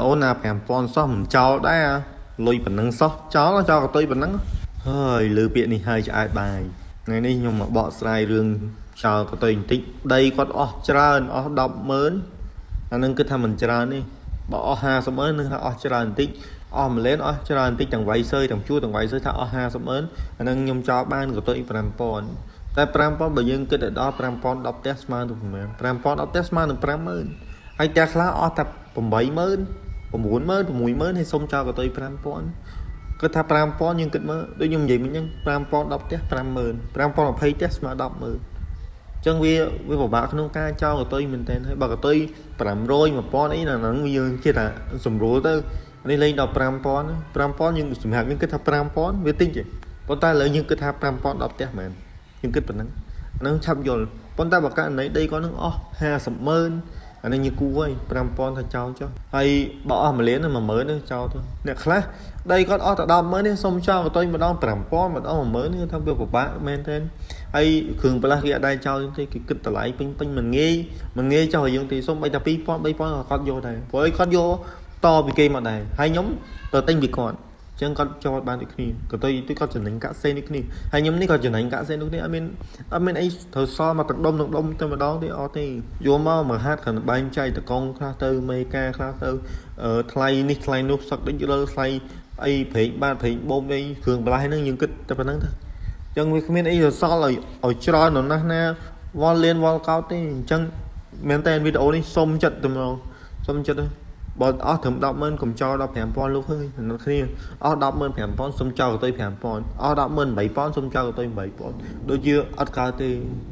អូនណា5000សោះមិនចោលដែរលុយប៉ុណ្ណឹងសោះចោលចោលក៏ទុយប៉ុណ្ណឹងហើយលើពាក្យនេះហើយឆ្អែតបាយថ្ងៃនេះខ្ញុំមកបកស្រាយរឿងចោលក៏ទុយបន្តិចដីគាត់អស់ច្រើនអស់ 100000 អានឹងគិតថាមិនច្រើនទេបើអស់ 500000 នឹងថាអស់ច្រើនបន្តិចអស់1លានអស់ច្រើនបន្តិចទាំងវាយសើទាំងជួទាំងវាយសើថាអស់ 50000 អានឹងខ្ញុំចោលបានក៏ទុយ 5000 តែ 5000 បើយើងគិតដល់ 5000 10ផ្ទះស្មើទៅប្រហែល 5000 10ផ្ទះស្មើនឹង 50000 ហើយផ្ទះខ្លះអស់តែ 80000 90000 60000 ហើយសុំចោលក៏ទុយ 5000 គិតថា 5000 យើងគិតមើលដូចខ្ញុំនិយាយមិញហ្នឹង 5000 10ផ្ទះ 50000 5000 20ផ្ទះស្មើ 100,000 អញ្ចឹងវាពិបាកក្នុងការចោលកតុយមែនតើហើយបើកតុយ500 1000អីណាហ្នឹងយើងគិតថាសម្រួលទៅនេះលេងដល់ 5000 យើងសម្រាប់យើងគិតថា 5000 វាតិចទេប៉ុន្តែឥឡូវយើងគិតថា 5000 10ផ្ទះមែនយើងគិតប៉ុណ្ណឹងហ្នឹងឆាប់យល់ប៉ុន្តែបើករណីដីគាត់នឹងអស់ 500,000 អានេះយើងគូហើយ 5000 ថាចោលចុះហើយបើអស់1លាន 10000 ទៅចោលទៅអ្នកខ្លះដីគាត់អស់តែ 100000 នេះសុំចោលកតុយម្ដង 5000 ម្ដង 10000 នេះថាវាពិបាកមែនទេហើយគ្រឿងបន្លាស់គេអត់ដែរចោលទេគេគិតតម្លៃពេញមិនងាយចោលឲ្យយើងទេសុំបីតែ 2000 3000 គាត់យកដែរព្រោះឲ្យគាត់យកតពីគេមកដែរហើយខ្ញុំទៅទិញពីគាត់ចឹងគាត់ចោលបានដូចគ្នាក៏ទៅគាត់ចំណេញកាក់សេដូចគ្នាហើយខ្ញុំនេះក៏ចំណេញកាក់សេដូចគ្នាអត់មានអីត្រូវសល់មកទឹកដុំទៅម្ដងទេអត់ទេយកមកហាត់គ្រាន់តែបែងចែកតកងខ្លះទៅមេការខ្លះទៅថ្លៃនេះថ្លៃនោះសឹកដូចលើថ្លៃអីប្រេងបាតប្រេងបូមអីគ្រឿងបន្លាស់ហ្នឹងយើងគិតតែប៉ុណ្្នឹងទៅចឹងវាគ្មានអីសល់ឲ្យច្រើនដល់ណាវល់លៀនវល់កោតទេអញ្ចឹងមែនតើវីដេអូនេះសុំចិត្តតែម្ដងសុំចិត្តបើអស់ត្រឹម 100000 កុំចោលដល់ 5000 លោកហើយអ្នកគ្នាអស់ 105,000 សុំចោលទៅ 5000 អស់ 18000 សុំចោលទៅ 8000 ដូចជាអត់កើតទេ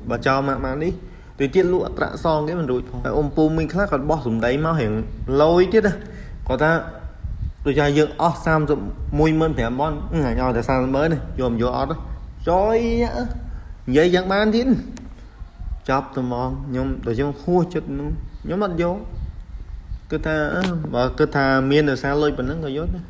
បើចោលមកនេះទៅទៀតលក់អត្រាសងគេមិនរួចផងហើយអ៊ំពូមីងខ្លះគាត់បោះសំដីមករៀងលយទៀតគាត់ថាដូចថាយើងអស់ 315,000 អញឲ្យតែ 300,000 យកមិនយកអត់ចុយនិយាយយ៉ាងបានទៀតចាប់ត្មងខ្ញុំដូចខ្ញុំហួសចិត្តនោះខ្ញុំអត់យកគឺថាបើគិតថាមានតែសារលុយប៉ុណ្ណឹងក៏យកដែរ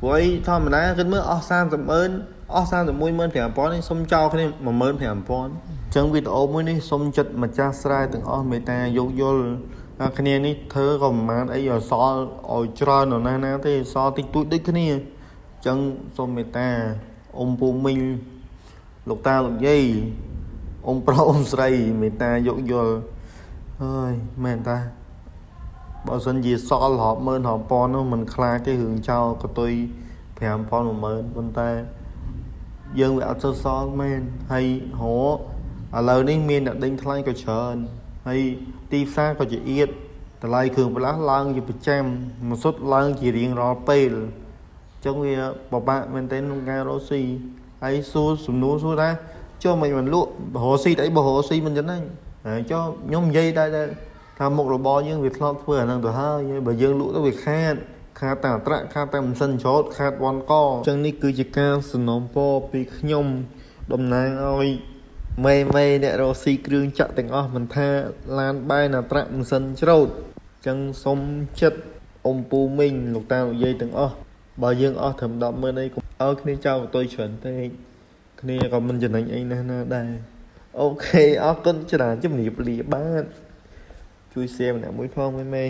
ព្រោះអីធម្មតាគិតមើលអស់ 300,000 អស់ 315,000 នេះសុំចោលគ្នា 15000 អញ្ចឹងវីដេអូមួយនេះសុំចិត្តម្ចាស់ស្រែទាំងអស់មេត្តាយោគយល់គ្នានេះធ្វើក៏មិនបានអីឲ្យសល់ឲ្យច្រើនដល់ណាទេសល់តិចតួចដូចគ្នាអញ្ចឹងសូមមេត្តាអ៊ំពូមីងលោកតាលោកយាយអ៊ំប្រុសអ៊ំស្រីមេត្តាយោគយល់ហើយមែនតាបើសិនជាសល់រាប់ម៉ឺនរាប់ពាន់នោះមិនខ្លាចទេរឿងចោលកតុយ 5000 10000 ប៉ុន្តែយើងវាអត់សល់មែនហើយហ៎ឥឡូវនេះមានអ្នកដេញថ្លៃក៏ច្រើនហើយទីផ្សារក៏ជាអៀតតម្លៃគ្រឿងបន្លាស់ឡើងជាប្រចាំមួយសុទ្ធឡើងជារៀងរាល់ពេលអញ្ចឹងវាបបាក់មែនទែនក្នុងការរកស៊ីហើយសួរសំណួរសួរថាចុះមិនលក់បរោស៊ីអីបរោស៊ីមិនចឹងហ្នឹងហើយចុះខ្ញុំនិយាយដែរថាមុខរបរយើងវាធ្លាប់ធ្វើអាហ្នឹងទៅហើយបើយើងលក់ទៅវាខាតតែអត្រាខាតតែមិនសិនច្រោតខាតវ៉ាន់កអញ្ចឹងនេះគឺជាការសំណូមពរពីខ្ញុំតំណាងឲ្យមេអ្នករកស៊ីគ្រឿងចក្រទាំងអស់មិនថាឡានបែរអត្រាមិនសិនច្រោតអញ្ចឹងសុំចិត្តអ៊ំពូមីងលោកតាលោកយាយទាំងអស់បើយើងអស់ត្រឹម 100000 អីកុំឲ្យគ្នាចោលបន្ទុយច្រើនពេកគ្នាក៏មិនចំណេញអីណាដែរអូខេអរគុណច្រើនជំរាបលាបាទជួយ share ម្នាក់មួយផងមេ